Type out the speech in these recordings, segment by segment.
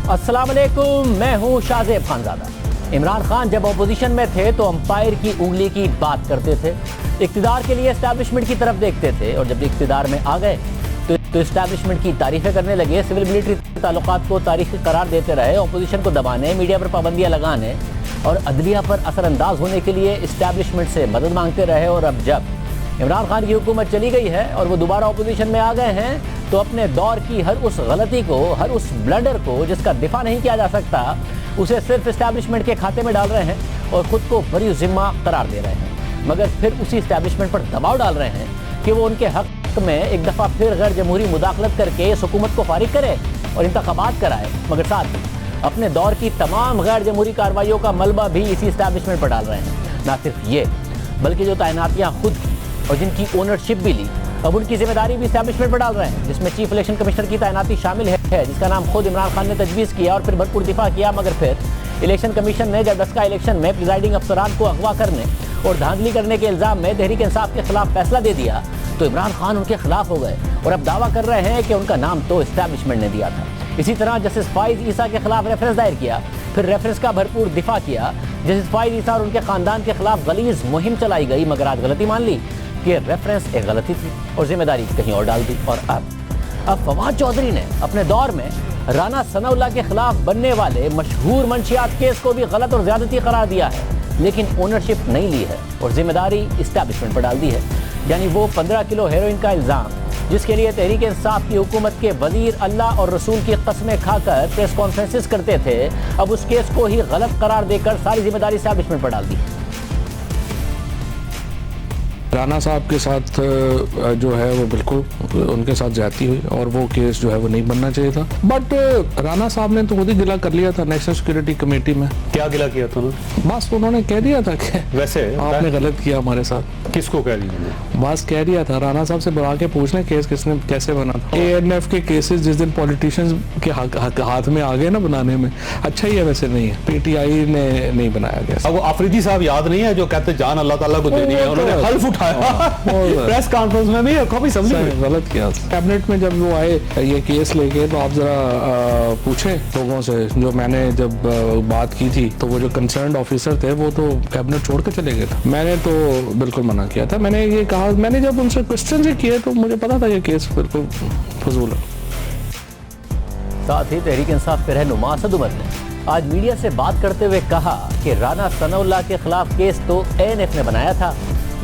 अस्सलाम वालेकुम, मैं हूँ शाहजेब खानजादा। इमरान खान जब अपोजिशन में थे तो अंपायर की उंगली की बात करते थे, इक़्तिदार के लिए एस्टैब्लिशमेंट की तरफ देखते थे, और जब इक़्तिदार में आ गए तो एस्टैब्लिशमेंट की तारीफ़ें करने लगे, सिविल मिलिट्री ताल्लुकात को तारीख़ी करार देते रहे, अपोजिशन को दबाने, मीडिया पर पाबंदियाँ लगाने और अदलिया पर असरअंदाज होने के लिए एस्टैब्लिशमेंट से मदद मांगते रहे। और अब जब इमरान खान की हुकूमत चली गई है और वो दोबारा अपोजिशन में आ गए हैं तो अपने दौर की हर उस गलती को, हर उस ब्लंडर को जिसका दिफा नहीं किया जा सकता, उसे सिर्फ एस्टैब्लिशमेंट के खाते में डाल रहे हैं और ख़ुद को बरी ज़िम्मा करार दे रहे हैं, मगर फिर उसी एस्टैब्लिशमेंट पर दबाव डाल रहे हैं कि वो उनके हक़ में एक दफ़ा फिर गैर जमहूरी मुदाखलत करके इस हुकूमत को फारिग करे और इंतखाबात कराए, मगर साथ ही अपने दौर की तमाम गैर जमहूरी कार्रवाइयों का मलबा भी इसी एस्टैब्लिशमेंट पर डाल रहे हैं। ना सिर्फ ये, बल्कि जो तैनातियाँ खुद और जिनकी ओनरशिप भी ली, अब उनकी जिम्मेदारी भी एस्टैब्लिशमेंट पर डाल रहे हैं, जिसमें चीफ इलेक्शन कमिश्नर की तैनाती शामिल है, जिसका नाम खुद इमरान खान ने तजवीज़ किया और फिर भरपूर दिफा किया, मगर फिर इलेक्शन कमीशन ने जब 10 का इलेक्शन में प्रिजाइडिंग अफसरान को अगवा करने और धांधली करने के इल्ज़ाम में तहरीक इंसाफ के खिलाफ फैसला दे दिया तो इमरान खान उनके खिलाफ हो गए और अब दावा कर रहे हैं कि उनका नाम तो एस्टैब्लिशमेंट ने दिया था। इसी तरह जस्टिस फाइज ईसा के खिलाफ रेफरेंस दायर किया, फिर रेफरेंस का भरपूर दिफा किया। जस्टिस फाइज ईसा और उनके ख़ानदान के खिलाफ गलीज़ मुहिम चलाई गई, मगर आज गलती मान ली कि रेफरेंस एक गलती थी और जिम्मेदारी कहीं और डाल दी। और अब फवाद चौधरी ने अपने दौर में राना सनाउल्लाह के खिलाफ बनने वाले मशहूर मंशियात केस को भी गलत और ज़्यादती करार दिया है, लेकिन ओनरशिप नहीं ली है और जिम्मेदारी इस्टेब्लिशमेंट पर डाल दी है। यानी वो 15 किलो हेरोइन का इल्ज़ाम, जिसके लिए तहरीक इंसाफ की हुकूमत के वज़ीर अल्लाह और रसूल की कस्में खाकर प्रेस कॉन्फ्रेंसेस करते थे, अब उस केस को ही गलत करार देकर सारी जिम्मेदारी इस्टेब्लिशमेंट पर डाल दी। राना साहब के साथ जो है वो बिल्कुल उनके साथ ज्यादती हुई और वो केस जो है वो नहीं बनना चाहिए था, बट राना साहब ने तो खुद ही गिला कर लिया था नेशनल सिक्योरिटी कमेटी में। क्या गिला किया था उन्होंने? बस उन्होंने कह दिया था कि वैसे आपने गलत किया हमारे साथ। किसको कह दिया? बस कह दिया था, राना साहब से बुला के पूछने केस किसने कैसे बना था। ANF के केसेस जिस दिन पॉलिटिशियंस के हाथ में आ गए ना बनाने में, अच्छा ही है वैसे नहीं है, PTI ने नहीं बनाया गया। वो अफरीदी साहब याद नहीं है जो कहते जान अल्लाह ताला को देनी है, उन्होंने हल्फ उठाया प्रेस कॉन्फ्रेंस में भी, कभी समझे गलत किया। कैबिनेट में जब वो आए ये केस लेके तो आप जरा पूछे लोगों से, जो मैंने जब बात की थी तो वो जो कंसर्न्ड ऑफिसर थे वो तो कैबिनेट छोड़ के चले गए थे। मैंने तो बिल्कुल मना किया था, मैंने ये कहा, मैंने जब उनसे क्वेश्चन ही किए तो मुझे पता था ये केस बिल्कुल फजूल है। साथ ही तहरीक इंसाफ के रहनुमा असद उमर ने आज मीडिया से बात करते हुए कहा कि राना सनाउल्लाह के खिलाफ केस तो ANF ने बनाया था,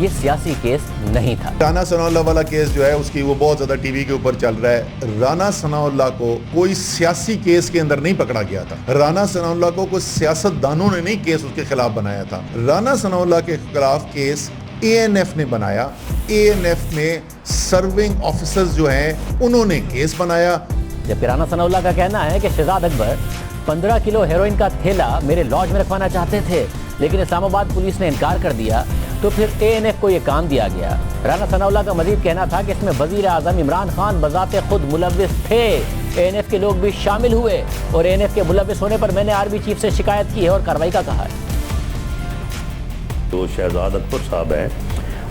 ये सियासी केस नहीं था। राना सनाउल्लाह वाला केस जो है उसकी वो बहुत ज्यादा टीवी के ऊपर चल रहा है। राना सनाउल्लाह को कोई सियासी केस के अंदर नहीं पकड़ा गया था। राना सनाउल्लाह को कोई सियासतदानों ने नहीं केस उसके खिलाफ बनाया था। राना सनाउल्लाह के खिलाफ केस ANF ने बनाया। ANF में सर्विंग ऑफिसर्स जो हैं उन्होंने केस बनाया। जबकि राना सनाउल्लाह का कहना है कि शहजाद अकबर 15 किलो हेरोइन का थैला मेरे लॉज में रखवाना चाहते थे, लेकिन इस्लामाबाद पुलिस ने इनकार कर दिया, तो फिर ANF को ये काम दिया गया। राना सनाउल्लाह का मजीद कहना था कि इसमें वजीर आजम इमरान खान बजाते खुद मुलव्विस थे, ANF के लोग भी शामिल हुए और ANF के मुलव्विस होने पर मैंने आर्मी चीफ से शिकायत की है और कार्रवाई का कहा है। तो शहजाद अकबर साहब हैं,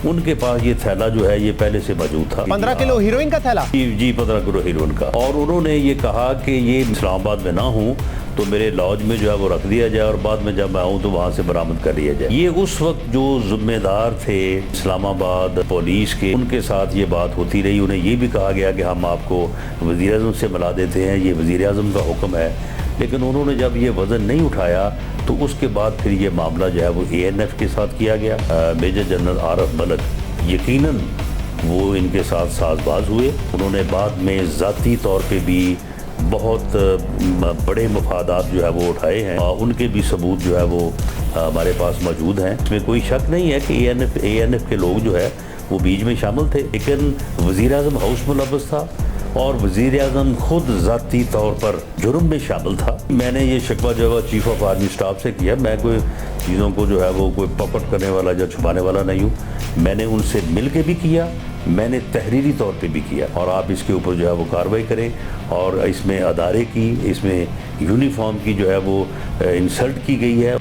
उनके पास ये थैला जो है ये पहले से मौजूद था। 15 किलो हीरोइन का थैला? जी 15 किलो हीरोइन का। और उन्होंने ये कहा कि ये इस्लामाबाद में ना हूँ तो मेरे लॉज में जो है वो रख दिया जाए और बाद में जब मैं आऊँ तो वहाँ से बरामद कर लिया जाए। ये उस वक्त जो जिम्मेदार थे इस्लामाबाद पुलिस के, उनके साथ ये बात होती रही। उन्हें ये भी कहा गया कि हम आपको वज़ीर आज़म से मिला देते हैं, ये वज़ीर आज़म का हुक्म है, लेकिन उन्होंने जब ये वज़न नहीं उठाया तो उसके बाद फिर ये मामला जो है वो ANF के साथ किया गया। मेजर जनरल आरफ मलिक यकीनन वो इनके साथ साजबाज हुए। उन्होंने बाद में ज़ाती तौर पे भी बहुत बड़े मफादात जो है वो उठाए हैं, उनके भी सबूत जो है वो हमारे पास मौजूद हैं। इसमें कोई शक नहीं है कि ANF के लोग जो है वो बीच में शामिल थे, लेकिन वज़ीर आज़म हाउस मुलव्वस था और वज़ीर आज़म खुद ज़ाती तौर पर जुर्म में शामिल था। मैंने ये शिकवा जो है चीफ ऑफ आर्मी स्टाफ से किया। मैं कोई चीज़ों को जो है वो कोई पकड़ करने वाला या छुपाने वाला नहीं हूँ। मैंने उनसे मिल के भी किया, मैंने तहरीरी तौर पे भी किया, और आप इसके ऊपर जो है वो कार्रवाई करें। और इसमें अदारे की, इसमें यूनिफॉर्म की जो है वो इंसल्ट की गई है।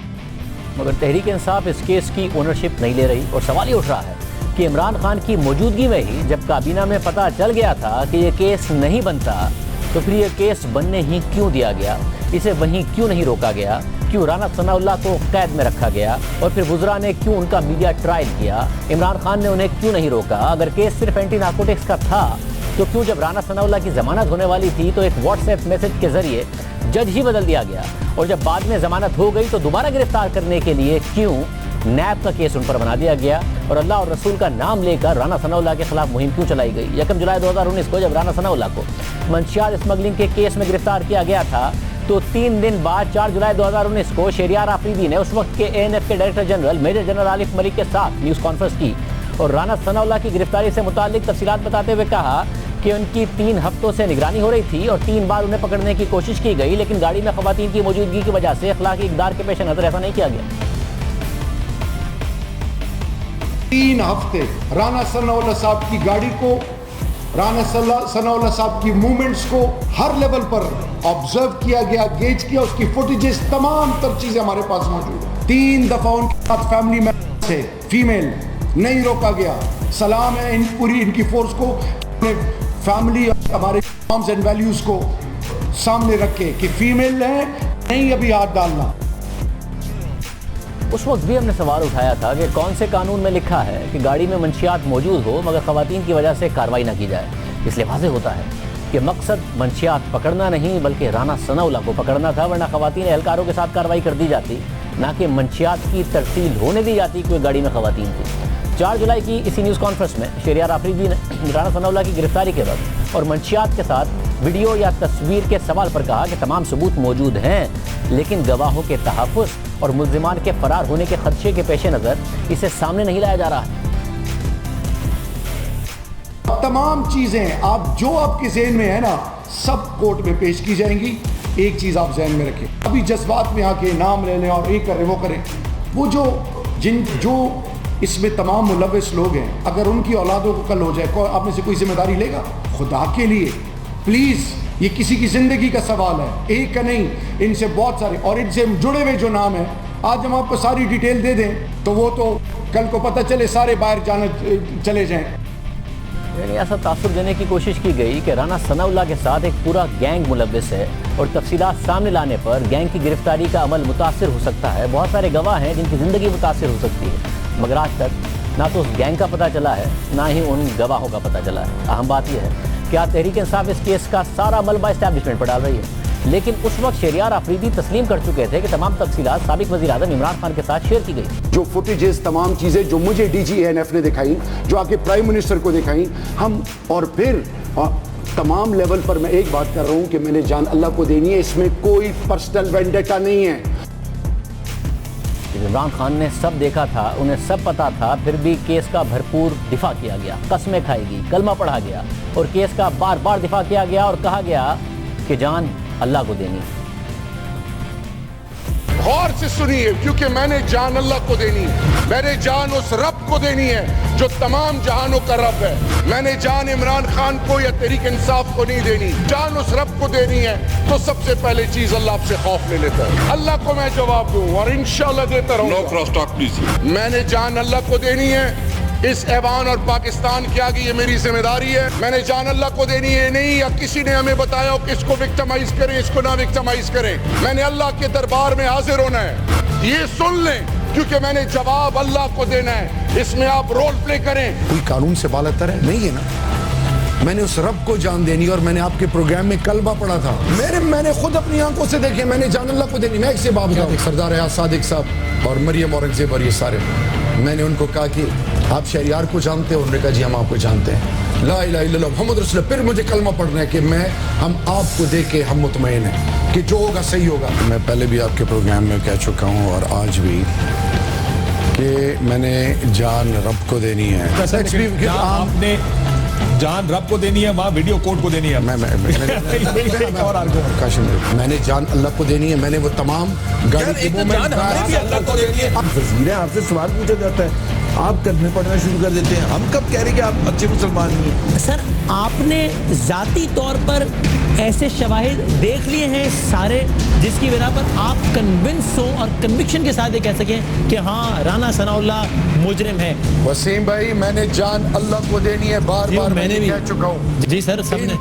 मगर तहरीक इंसाफ इस केस की ओनरशिप नहीं ले रही और सवाल ये उठ रहा है कि इमरान खान की मौजूदगी में ही जब काबीना में पता चल गया था कि ये केस नहीं बनता, तो फिर ये केस बनने ही क्यों दिया गया, इसे वहीं क्यों नहीं रोका गया, क्यों राना सनाउल्लाह को कैद में रखा गया और फिर वुज़रा ने क्यों उनका मीडिया ट्रायल किया, इमरान खान ने उन्हें क्यों नहीं रोका। अगर केस सिर्फ एंटी नार्कोटिक्स का था तो क्यों जब राना सनाउल्लाह की जमानत होने वाली थी तो एक व्हाट्सएप मैसेज के जरिए जज ही बदल दिया गया, और जब बाद में जमानत हो गई तो दोबारा गिरफ्तार करने के लिए क्यों नैब का केस उन पर बना दिया गया और अल्लाह और रसूल का नाम लेकर राना सनाउल्लाह के खिलाफ मुहिम क्यों चलाई गई। 1 जुलाई 2019 को जब राना सनाउल्लाह को मंशियात स्मगलिंग के केस में गिरफ्तार किया गया था तो 3 दिन बाद 4 जुलाई 2019 को शहरियार आफरीदी ने उस वक्त के ANF के director general major general Arif Malik के साथ न्यूज़ कॉन्फ्रेंस की और राना सनाउल्लाह की गिरफ्तारी से मुताल्लिक तफसीलात बताते हुए कहा कि उनकी 3 हफ्तों से निगरानी हो रही थी और 3 बार उन्हें पकड़ने की कोशिश की गई, लेकिन गाड़ी में खवातीन की मौजूदगी की वजह से अखलाकी इक़दार के पेश नज़र ऐसा नहीं किया गया। 3 हफ्ते राना सनाउल्लाह साहब की गाड़ी को, राना सनाउल्लाह साहब की मूवमेंट्स को हर लेवल पर ऑब्जर्व किया गया, गेज किया, उसकी फुटेजेस, तमाम तर चीजें हमारे पास मौजूद है। 3 दफा उनके साथ फैमिली मेंबर थे, फीमेल, नहीं रोका गया। सलाम है इन पूरी इनकी फोर्स को, फैमिली हमारे नॉर्म्स एंड वैल्यूज को सामने रखे कि फीमेल है, नहीं अभी हाथ डालना। उस वक्त भी हमने सवाल उठाया था कि कौन से कानून में लिखा है कि गाड़ी में मंशियात मौजूद हो मगर खवातीन की वजह से कार्रवाई ना की जाए। इसलिए वाज़ेह होता है कि मकसद मंशियात पकड़ना नहीं बल्कि राना सनाउल्लाह को पकड़ना था, वरना खवातीन एहलकारों के साथ कार्रवाई कर दी जाती, ना कि मंशियात की तरसील होने दी जाती कोई गाड़ी में खवातीन थी। 4 जुलाई की इसी न्यूज़ कॉन्फ्रेंस में शहरियार आफरीदी ने राना सनाउल्लाह की गिरफ्तारी के वक्त और मंशियात के साथ वीडियो या तस्वीर के सवाल पर कहा कि तमाम सबूत मौजूद हैं लेकिन गवाहों के तहफ़्फ़ुज़ और मुल्ज़िमान के फरार होने के खदशे के पेश नज़र इसे सामने नहीं लाया जा रहा है। तमाम चीजें आप जो आपके ज़हन में है ना, सब कोर्ट में पेश की जाएंगी। एक चीज आप ज़हन में रखें, अभी जज्बात में आके नाम ले लें और ये करें वो करें, वो जो इसमें तमाम मुलव्विस लोग हैं, अगर उनकी औलादों को कल हो जाए, आप में से कोई जिम्मेदारी लेगा? खुदा के लिए प्लीज़, ये किसी की ज़िंदगी का सवाल है, एक का नहीं, इनसे बहुत सारे, और इनसे जुड़े हुए जो नाम हैं, आज हम आपको सारी डिटेल दे दें तो वो तो कल को पता चले सारे बाहर जाने चले जाएं। यानी ऐसा तासुर देने की कोशिश की गई कि राना सनाउल्लाह के साथ एक पूरा गैंग मुलव्विस है और तफसीलात सामने लाने पर गैंग की गिरफ्तारी का अमल मुतासिर हो सकता है। बहुत सारे गवाह हैं जिनकी ज़िंदगी मुतासिर हो सकती है, मगर आज तक ना तो उस गैंग का पता चला है ना ही उन गवाहों का पता चला है। अहम बात यह है कि आज तहरीक इंसाफ इस केस का सारा मलबा एस्टैब्लिशमेंट पर डाल रही है, लेकिन उस वक्त शहरियार आफरीदी तस्लीम कर चुके थे कि तमाम तफसीलात साबिक वज़ीर-ए-आज़म इमरान खान के साथ शेयर की गई। जो फुटेजेस, तमाम चीज़ें जो मुझे DG ANF ने दिखाई, जो आके प्राइम मिनिस्टर को दिखाई, हम और फिर तमाम लेवल पर मैं एक बात कर रहा हूँ कि मैंने जान अल्लाह को देनी है, इसमें कोई पर्सनल वेंडेटा नहीं है। इमरान खान ने सब देखा था, उन्हें सब पता था, फिर भी केस का भरपूर दिफा किया गया, कस्में खाई गई, कलमा पढ़ा गया और केस का बार बार दिफा किया गया और कहा गया कि जान अल्लाह को देनी। गौर से सुनिए, क्योंकि मैंने जान अल्लाह को देनी है, मैंने जान उस रब को देनी है जो तमाम जहानों का रब है। मैंने जान इमरान खान को या तहरीक इंसाफ को नहीं देनी, जान उस रब को देनी है। तो सबसे पहले चीज अल्लाह से खौफ ले लेता है, अल्लाह को मैं जवाब दूं और इंशाल्लाह देता रहूंगा। No cross talk please. मैंने जान अल्लाह को देनी है, इस ऐवान और पाकिस्तान के आगे ये मेरी जिम्मेदारी है। मैंने जान अल्लाह को देनी है, नहीं या किसी ने हमें बताया हो कि इसको विक्टिमाइज करें, इसको ना विक्टिमाइज करें। मैंने अल्लाह के दरबार में हाजिर होना है, ये सुन लें, क्योंकि मैंने जवाब अल्लाह को देना है। इसमें आप रोल प्ले करें। कोई कानून से बालतर है नहीं है ना। मैंने उस रब को जान देनी, और मैंने आपके प्रोग्राम में कलमा पढ़ा था, मैंने खुद अपनी आंखों से देखे, मैंने जान अल्लाह को देनी। मैं एक से बात बताऊं, सरदार एजाज सादिक साहब और मरियम औरंगजेब और ये सारे, मैंने उनको कहा कि आप शहरियार को जानते हो? उन्होंने कहा जी हम आपको जानते हैं। ला इलाहा इल्लल्लाह मुहम्मद रसूलुल्लाह। फिर मुझे कलमा पढ़ना है कि हम आपको देख के हम मुतमईन हैं कि जो होगा सही होगा। मैं पहले भी आपके प्रोग्राम में कह चुका हूँ और आज भी कि मैंने जान रब को देनी है। आपने जान रब को देनी है, वहाँ वीडियो कोड को देनी है। मैंने जान अल्लाह को देनी है। मैंने वो तमाम गाड़ी वज़ीर आपसे सवाल पूछा जाता है, आप कलमे पढ़ना शुरू कर देते हैं। हम कब कह रहे कि आप अच्छे मुसलमान हैं? सर, आपने जाती तौर पर ऐसे शवाहिद देख लिए हैं सारे जिसकी बिना पर आप कन्विंस हो और कन्विक्शन के साथ ये कह सकें कि हाँ राना सनाउल्लाह मुजरिम है? वसीम भाई, मैंने जान अल्लाह को देनी है, बार बार मैंने भी कह चुका हूँ। जी सर, सबने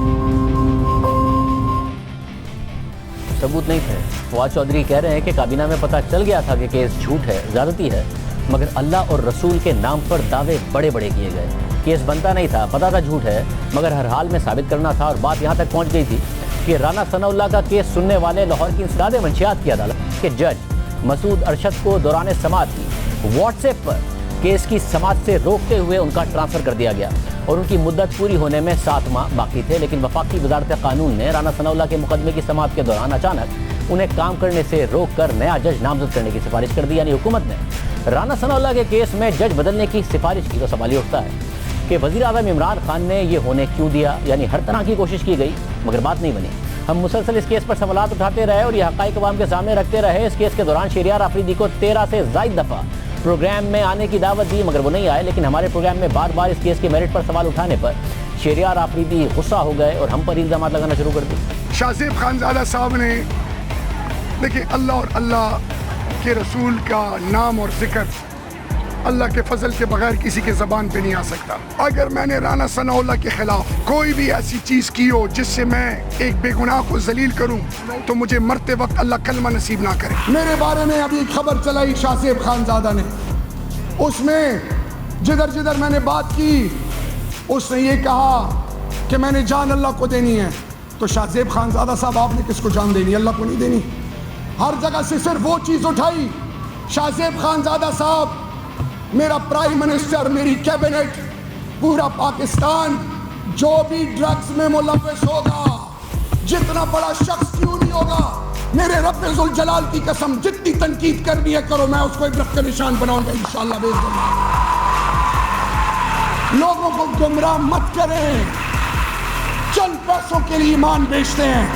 सबूत नहीं थे। फवाद चौधरी कह रहे हैं कि काबीना में पता चल गया था कि केस झूठ है, ज़्यादती है, मगर अल्लाह और रसूल के नाम पर दावे बड़े बड़े किए गए। केस बनता नहीं था, पता था झूठ है, मगर हर हाल में साबित करना था। और बात यहाँ तक पहुँच गई थी कि राना सनाउल्लाह का केस सुनने वाले लाहौर की इंसदाद मंशियात की अदालत के जज मसूद अरशद को दौरान समाअत की व्हाट्सएप पर केस की समाअत से रोकते हुए उनका ट्रांसफ़र कर दिया गया और उनकी मुद्दत पूरी होने में 7 माह बाकी थे। लेकिन वफाकी वज़ारत कानून ने राना सनाउल्लाह के मुकदमे की समाअत के दौरान अचानक उन्हें काम करने से रोक कर नया जज नामजद करने की सिफारिश कर दी। यानी हुकूमत ने राना सनाउल्लाह के केस में जज बदलने की सिफारिश की। तो सवाल ये उठता है कि वज़ीर आज़म इमरान खान ने ये होने क्यों दिया। यानी हर तरह की कोशिश की गई मगर बात नहीं बनी। हम मुसलसल इस केस पर सवालात उठाते रहे और ये हक़ाइक़ अवाम के सामने रखते रहे। इस केस के दौरान शहरियार आफरीदी को 13 से ज़ायद दफ़ा प्रोग्राम में आने की दावत दी मगर वो नहीं आए। लेकिन हमारे प्रोग्राम में बार बार इस केस के मेरिट पर सवाल उठाने पर शहरियार आफरीदी गुस्सा हो गए और हम पर इल्ज़ाम लगाना शुरू कर दिए। शाहज़ेब खानज़ादा साहब ने देखिए अल्लाह और अल्लाह के रसूल का नाम और जिक्र अल्लाह के फजल के बगैर किसी के ज़बान पे नहीं आ सकता। अगर मैंने राना सनाउल्लाह के खिलाफ कोई भी ऐसी चीज़ की हो जिससे मैं एक बेगुनाह को जलील करूं तो मुझे मरते वक्त अल्लाह कलमा नसीब ना करे। मेरे बारे में अभी खबर चलाई शाहज़ेब खानज़ादा ने, उसमें जिधर जिधर मैंने बात की उसने ये कहा कि मैंने जान अल्लाह को देनी है। तो शाहज़ेब खानज़ादा साहब आपने किसको जान देनी, अल्लाह को नहीं देनी। हर जगह से सिर्फ वो चीज़ उठाई। शाहज़ेब खानज़ादा साहब, मेरा प्राइम मिनिस्टर, मेरी कैबिनेट, पूरा पाकिस्तान जो भी ड्रग्स में मुलव्वस होगा, जितना बड़ा शख्स क्यों नहीं होगा, मेरे रब्बे ज़ुल जलाल की कसम, जितनी तनकीद करनी है करो, मैं उसको इब्रत का निशान बनाऊंगा इंशाअल्लाह बेइज़्ज़त। लोगों को गुमराह मत करें, चंद पैसों के लिए ईमान बेचते हैं।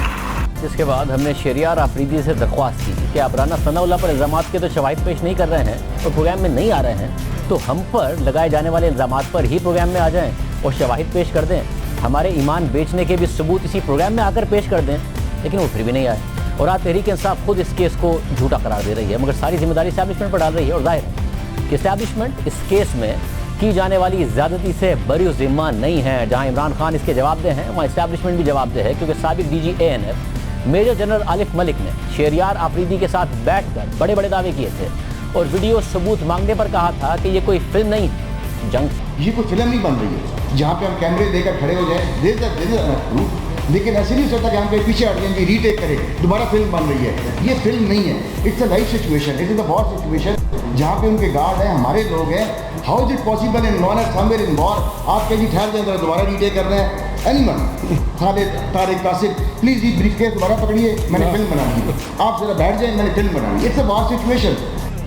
जिसके बाद हमने शहरियार आफरीदी से दरख्वास्त की कि आप राना सनाउल्लाह पर इल्ज़ामात के तो शवाहिद पेश नहीं कर रहे हैं और प्रोग्राम में नहीं आ रहे हैं, तो हम पर लगाए जाने वाले इल्ज़ामात पर ही प्रोग्राम में आ जाएं और शवाहिद पेश कर दें। हमारे ईमान बेचने के भी सबूत इसी प्रोग्राम में आकर पेश कर दें। लेकिन वो फिर भी नहीं आए और आज तहरीक इंसाफ खुद इस केस को झूठा करार दे रही है मगर सारी जिम्मेदारी इस्टेब्लिशमेंट पर डाल रही है। और जाहिर है कि इस्टेब्लिशमेंट इस केस में की जाने वाली ज़्यादती से बरी ज़िम्मा नहीं है। जहाँ इमरान खान इसके जवाबदेह हैं वहाँ इस्टेब्लिशमेंट भी जवाबदेह है, क्योंकि साबिक DG ANF major general Alif Malik ने शहरियार आफरीदी के साथ बैठकर बड़े बड़े दावे किए थे और वीडियो सबूत मांगने पर कहा था कि ये कोई फिल्म नहीं, जंग। ये कोई फिल्म नहीं बन रही है जहाँ पे हम कैमरे लेकर खड़े हो जाए, लेकिन ऐसे नहीं सोचता कि हम कहीं पीछे हट जाएंगे, रीटेक करें, दोबारा फिल्म बन रही है। ये फिल्म नहीं है, it's a live situation, it is a war situation जहाँ पे उनके गार्ड हैं, हमारे लोग हैं। How is it possible in non somewhere in war आप कहीं ठहर जाए दोबारा रीटेक कर रहे हैं? एनीवन खालिद तारिक कासिफ प्लीज़ ये ब्रीफ केस दोबारा पकड़िए, मैंने फिल्म बना दी। आप जरा बैठ जाए, मैंने फिल्म बना दी। इट्स अ वॉर सिचुएशन,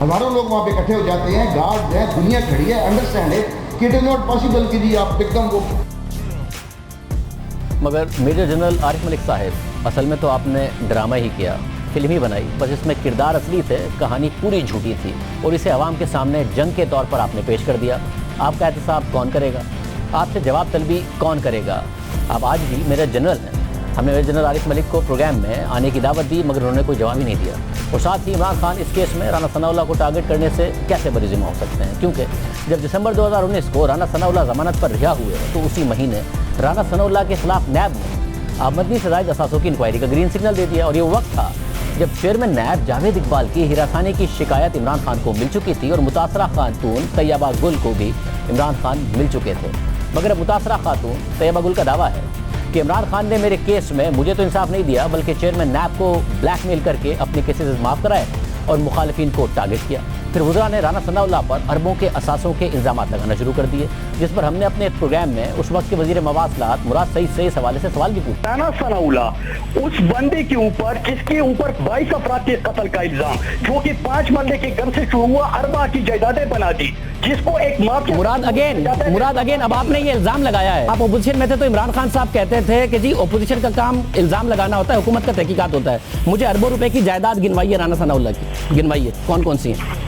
हज़ारों लोग वहाँ पे इकट्ठे हो जाते हैं, गार्ड हैं, दुनिया खड़ी है। अंडरस्टैंड है कि इट इज़ नॉट पॉसिबल कि जी आप एकदम वो। मगर मेजर जनरल आरिफ मलिक साहब, असल में तो आपने ड्रामा ही किया, फिल्म ही बनाई, बस इसमें किरदार असली थे, कहानी पूरी झूठी थी और इसे आवाम के सामने जंग के तौर पर आपने पेश कर दिया। आपका एहतसाब कौन करेगा? आपसे जवाब तलबी कौन करेगा? आप आज भी मेजर जनरल हैं। हमने मेजर जनरल आरिफ मलिक को प्रोग्राम में आने की दावत दी मगर उन्होंने कोई जवाब ही नहीं दिया। और साथ ही इमरान खान इस केस में राना सनाउल्लाह को टारगेट करने से कैसे बरी ज़िम्मा हो सकते हैं, क्योंकि जब दिसंबर 2019 को राना सनाउल्लाह ज़मानत पर रिहा हुए तो उसी महीने राना सनाउल्लाह के खिलाफ नैब ने आमदनी से ज़ायद असासों की इंक्वायरी का ग्रीन सिग्नल दे दिया। और ये वक्त था जब चेयरमैन नैब जावेद इकबाल की हिरासानी की शिकायत इमरान खान को मिल चुकी थी और मुतासरा खातून तैयबा गुल को भी इमरान खान मिल चुके थे। मगर अब मुतासरा खातून तैयबा गुल का दावा है कि इमरान खान ने मेरे केस में मुझे तो इंसाफ नहीं दिया बल्कि चेयरमैन नैब को ब्लैकमेल करके अपने केसेस माफ़ कराए और मुखालिफिन को टारगेट किया। फिर वज़रा ने राना सनाउल्लाह पर अरबों के असासों के इल्ज़ामात लगाना शुरू कर दिए, जिस पर हमने अपने प्रोग्राम में उस वक्त के वज़ीर मवासलात मुराद सईद से इस हवाले से सवाल भी पूछा। राना सनाउल्लाह उस बंदे के ऊपर जिसके ऊपर 22 अफराद के कत्ल का इल्जाम, जो कि 5 बंदे के घर से शुरू हुआ, अरबा की जायदादें बना दी, जिसको एक मुराद अगेन अब आपने ये इल्जाम लगाया है। आप अपोजिशन में थे तो इमरान खान साहब कहते थे कि जी अपोजिशन का काम इल्जाम लगाना होता है, हुकूमत का तहकीकात होता है। मुझे अरबों रुपए की जायदाद गिनवाइए राना सनाउल्लाह की, गिनवाइए कौन कौन सी है।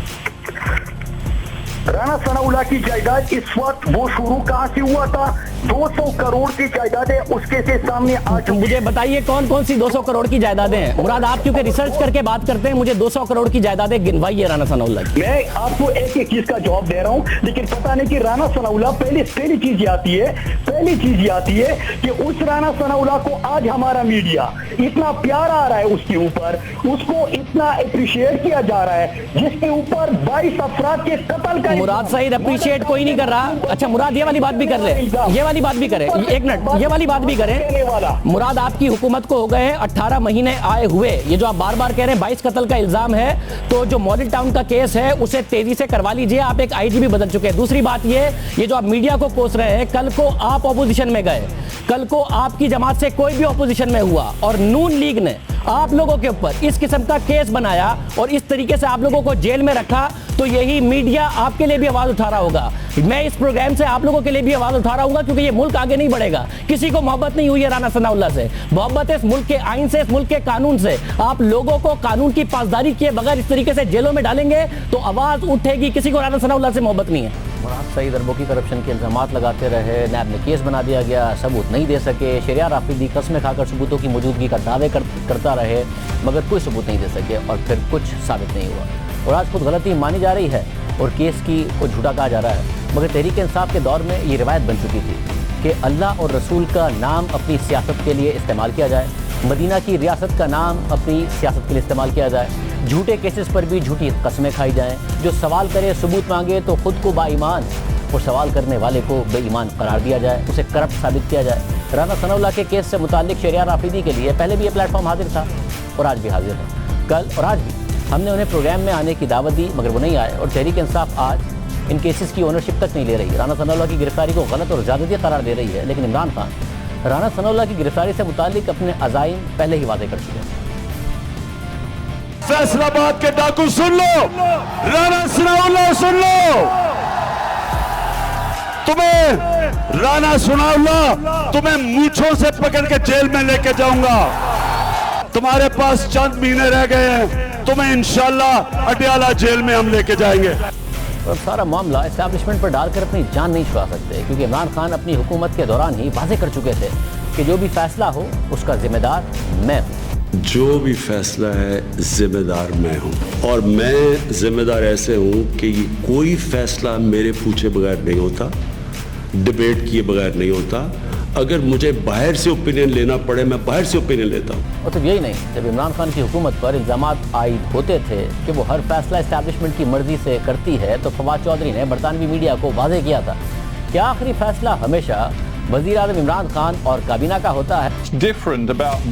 राना सनाउल्लाह की जायदाद इस वक्त वो शुरू कहां से हुआ था? 200 करोड़ की जायदाद है उसके से सामने आ चुकी। मुझे बताइए कौन कौन सी 200 करोड़ की जायदादें हैं? मुराद, आप क्योंकि रिसर्च करके बात करते हैं, मुझे 200 करोड़ की जायदादें गिनवाइए राना सनाउल्लाह की। मैं आपको एक एक चीज का जवाब दे रहा हूं, लेकिन पता नहीं कि राना सनाउल्लाह पहली चीज ये आती है कि उस राना सनाउल्लाह को आज हमारा मीडिया इतना प्यार आ रहा है उसके ऊपर, उसको इतना अप्रिशिएट किया जा रहा है, जिसके ऊपर 22 अफराद के कत्ल का। मुराद सईद अप्रिशिएट कोई नहीं कर रहा। अच्छा मुराद, ये वाली बात भी कर ले, ये वाली बात भी करें, एक मिनट, ये वाली बात भी करें। मुराद, आपकी हुकूमत को हो गए 18 महीने आए हुए, ये जो आप बार बार कह रहे हैं 22 कत्ल का इल्जाम है, तो जो मॉडल टाउन का केस है उसे तेजी से करवा लीजिए। आप एक आईजी भी बदल चुके हैं। दूसरी बात ये जो आप मीडिया को कोस रहे हैं, कल को आप ऑपोजिशन में गए, कल को आपकी जमात से कोई भी ऑपोजिशन में हुआ और नून लीग ने आप लोगों के ऊपर इस किस्म का केस बनाया और इस तरीके से आप लोगों को जेल में रखा, तो यही मीडिया आपके लिए भी आवाज उठा रहा होगा। मैं इस प्रोग्राम से आप लोगों के लिए भी आवाज उठा रहा हूँ, क्योंकि ये मुल्क आगे नहीं बढ़ेगा। किसी को मोहब्बत नहीं हुई है राना सनाउल्लाह से, मोहब्बत है इस मुल्क के आइन से, इस मुल्क के कानून से। आप लोगों को कानून की पासदारी किए बगैर इस तरीके से जेलों में डालेंगे तो आवाज उठेगी। किसी को राना सनाउल्लाह से मोहब्बत नहीं है। मुराद सईद अरबों की करप्शन के इल्जामात लगाते रहे, नैब ने केस बना दिया गया, सबूत नहीं दे सके। शरिया राफिदी कस्में खाकर सबूतों की मौजूदगी का दावे करता रहे, मगर कोई सबूत नहीं दे सके और फिर कुछ साबित नहीं हुआ। और आज खुद गलती मानी जा रही है और केस की को झूठा कहा जा रहा है। मगर तहरीक इंसाफ के दौर में ये रिवायत बन चुकी थी कि अल्लाह और रसूल का नाम अपनी सियासत के लिए इस्तेमाल किया जाए, मदीना की रियासत का नाम अपनी सियासत के लिए इस्तेमाल किया जाए, झूठे केसेस पर भी झूठी कस्में खाई जाएं। जो सवाल करे, सबूत मांगे तो खुद को बाईमान और सवाल करने वाले को बेईमान करार दिया जाए, उसे करप्ट साबित किया जाए। राना सनाउल्लाह के केस से मुताल्लिक शरिया राफिदी के लिए पहले भी ये प्लेटफॉर्म हाजिर था और आज भी हाजिर है। कल और आज भी हमने उन्हें प्रोग्राम में आने की दावत दी, मगर वो नहीं आए। और तहरीक इंसाफ आज इन केसेस की ओनरशिप तक नहीं ले रही। राना सनाउल्लाह की गिरफ्तारी को गलत और ज़्यादती करार दे रही है, लेकिन इमरान खान राना सनाउल्लाह की गिरफ्तारी से मुताल्लिक अपने अज़ाइम पहले ही वादे कर चुके हैं। फैसलाबाद के डाकू सुन लो, राना सनाउल्लाह सुन लो, तुम्हें राना सनाउल्लाह तुम्हें मूंछों से पकड़ के जेल में लेके जाऊंगा। तुम्हारे पास चंद महीने रह गए हैं, तुम्हें इंशाल्लाह अडयाला जेल में हम लेके जाएंगे। और सारा मामला एस्टैब्लिशमेंट पर डालकर अपनी जान नहीं छुड़ा सकते, क्योंकि इमरान खान अपनी हुकूमत के दौरान ही वाज़ेह कर चुके थे कि जो भी फैसला हो उसका जिम्मेदार मैं हूँ। जो भी फैसला है जिम्मेदार मैं हूँ, और मैं जिम्मेदार ऐसे हूँ कि कोई फैसला मेरे पूछे बगैर नहीं होता, डिबेट किए बगैर नहीं होता। अगर मुझे बाहर से ओपिनियन लेना पड़े, मैं बाहर से ओपिनियन लेता हूँ। और तो यही नहीं, जब इमरान खान की हुकूमत पर इल्ज़ामात आयद होते थे कि वो हर फैसला एस्टैब्लिशमेंट की मर्जी से करती है, तो फवाद चौधरी ने बरतानवी मीडिया को वाज़ेह किया था कि आखिरी फैसला हमेशा वज़ीर आज़म इमरान खान और काबीना का होता है।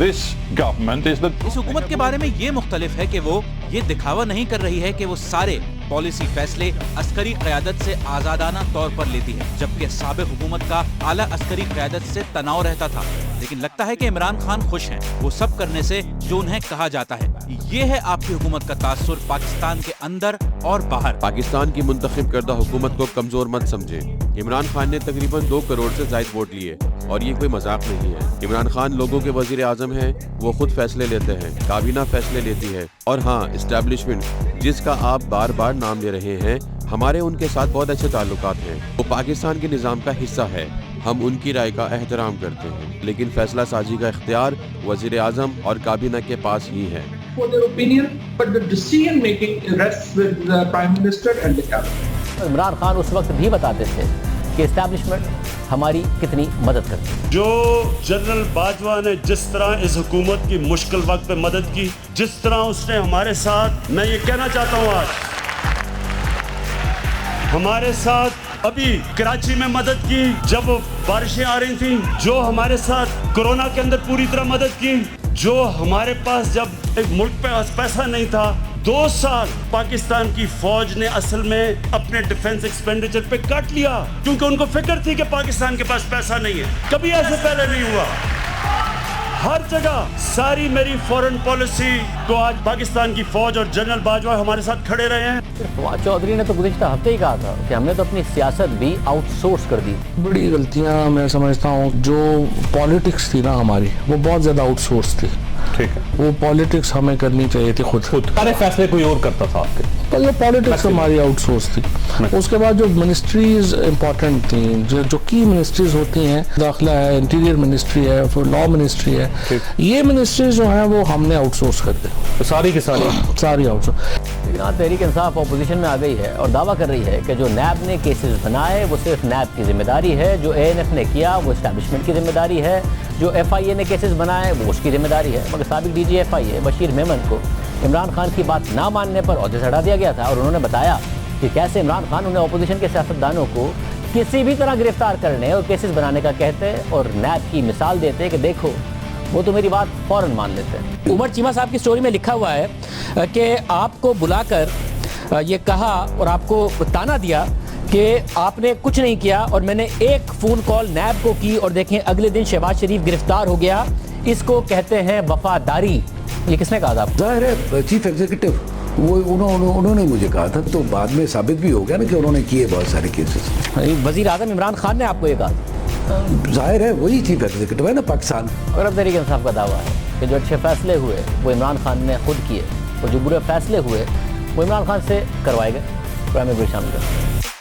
इस हुकूमत के बारे में ये मुख्तलिफ है कि वो ये दिखावा नहीं कर रही है कि वो सारे पॉलिसी फैसले अस्करी क़यादत से आज़ादाना तौर पर लेती है, जबकि साबिक़ हुकूमत का आला अस्करी क़यादत से तनाव रहता था। लेकिन लगता है कि इमरान खान खुश हैं वो सब करने से जो उन्हें कहा जाता है। ये है आपकी हुकूमत का तासुर पाकिस्तान के अंदर और बाहर। पाकिस्तान की मुंतखब करदा हुकूमत को कमजोर मत समझे। इमरान खान ने तकरीबन 2 करोड़ से ज़ायद वोट लिए और ये कोई मजाक नहीं है। इमरान खान लोगों के वजीर आज़म हैं, वो खुद फैसले लेते हैं, काबीना फैसले लेती है। और हाँ, इस्टेब्लिशमेंट जिसका आप बार बार नाम ले रहे हैं, हमारे उनके साथ बहुत अच्छे ताल्लुकात हैं। वो पाकिस्तान के निज़ाम का हिस्सा है, हम उनकी राय का एहतराम करते हैं, लेकिन फैसला साजी का इख्तियार वजीर आज़म और काबीना के पास ही है। इमरान खान उस वक्त भी बताते थे कि एस्टैब्लिशमेंट हमारी कितनी मदद करती है। जो जनरल बाजवा ने जिस तरह इस हुकूमत की मुश्किल वक्त पे मदद की, जिस तरह उसने हमारे साथ, मैं ये कहना चाहता हूँ, आज हमारे साथ अभी कराची में मदद की जब बारिशें आ रही थी, जो हमारे साथ कोरोना के अंदर पूरी तरह मदद की, जो हमारे पास जब एक मुल्क पे पैसा नहीं था, 2 साल पाकिस्तान की फौज ने असल में अपने डिफेंस एक्सपेंडिचर पे काट लिया, क्योंकि उनको फिक्र थी कि पाकिस्तान के पास पैसा नहीं है। कभी ऐसे पहले नहीं हुआ। हर जगह सारी मेरी फॉरेन पॉलिसी को आज पाकिस्तान की फौज और जनरल बाजवा हमारे साथ खड़े रहे हैं। फवाद चौधरी ने तो गुज़िश्ता हफ्ते ही कहा था कि हमने तो अपनी सियासत भी आउटसोर्स कर दी। बड़ी गलतियां मैं समझता हूँ। जो पॉलिटिक्स थी ना हमारी, वो बहुत ज़्यादा आउटसोर्स थी। ठीक है, वो पॉलिटिक्स हमें करनी चाहिए थी खुद। सारे फैसले कोई और करता था आपके, तो ये पॉलिटिक्स हमारी आउटसोर्स थी। उसके बाद जो मिनिस्ट्रीज इंपॉर्टेंट थी, जो की मिनिस्ट्रीज होती हैं, दाखिला है, इंटीरियर मिनिस्ट्री है, फिर लॉ मिनिस्ट्री है, ये मिनिस्ट्रीज जो हैं वो हमने आउटसोर्स कर दी, सारी की सारी आउटसोर्स। लेकिन तहरीक इंसाफ अपोजिशन में आ गई है और दावा कर रही है कि जो नैब ने केसेस बनाए वो सिर्फ नैब की जिम्मेदारी है, जो ANF ने किया वो एस्टैब्लिशमेंट की जिम्मेदारी है, जो FIA ने केसेस बनाए वो उसकी जिम्मेदारी है। मगर साबिक DG FIA बशीर मेमन को इमरान खान की बात ना मानने पर ओहदे से हटा दिया गया था और उन्होंने बताया कि कैसे इमरान खान उन्हें अपोजिशन के सियासतदानों को किसी भी तरह गिरफ्तार करने और केसेस बनाने का कहते और नैब की मिसाल देते कि देखो वो तो मेरी बात फौरन मान लेते हैं। उमर चीमा साहब की स्टोरी में लिखा हुआ है कि आपको बुलाकर ये कहा और आपको ताना दिया कि आपने कुछ नहीं किया और मैंने एक फ़ोन कॉल नैब को की और देखें अगले दिन शहबाज शरीफ गिरफ्तार हो गया, इसको कहते हैं वफादारी। ये किसने कहा था? जाहिर है चीफ एग्जीक्यूटिव वो उन्होंने मुझे कहा था, तो बाद में साबित भी हो गया ना कि उन्होंने किए बहुत सारे केसेस। वज़ीर आज़म इमरान खान ने आपको ये कहा? जाहिर है वही चीफ एग्जीक्यूटिव है ना पाकिस्तान। और अब तहरीक इंसाफ का दावा है कि जो अच्छे फैसले हुए वो इमरान खान ने खुद किए और जो बुरे फैसले हुए वो इमरान खान से करवाए गए। प्राइम में शामिल करें।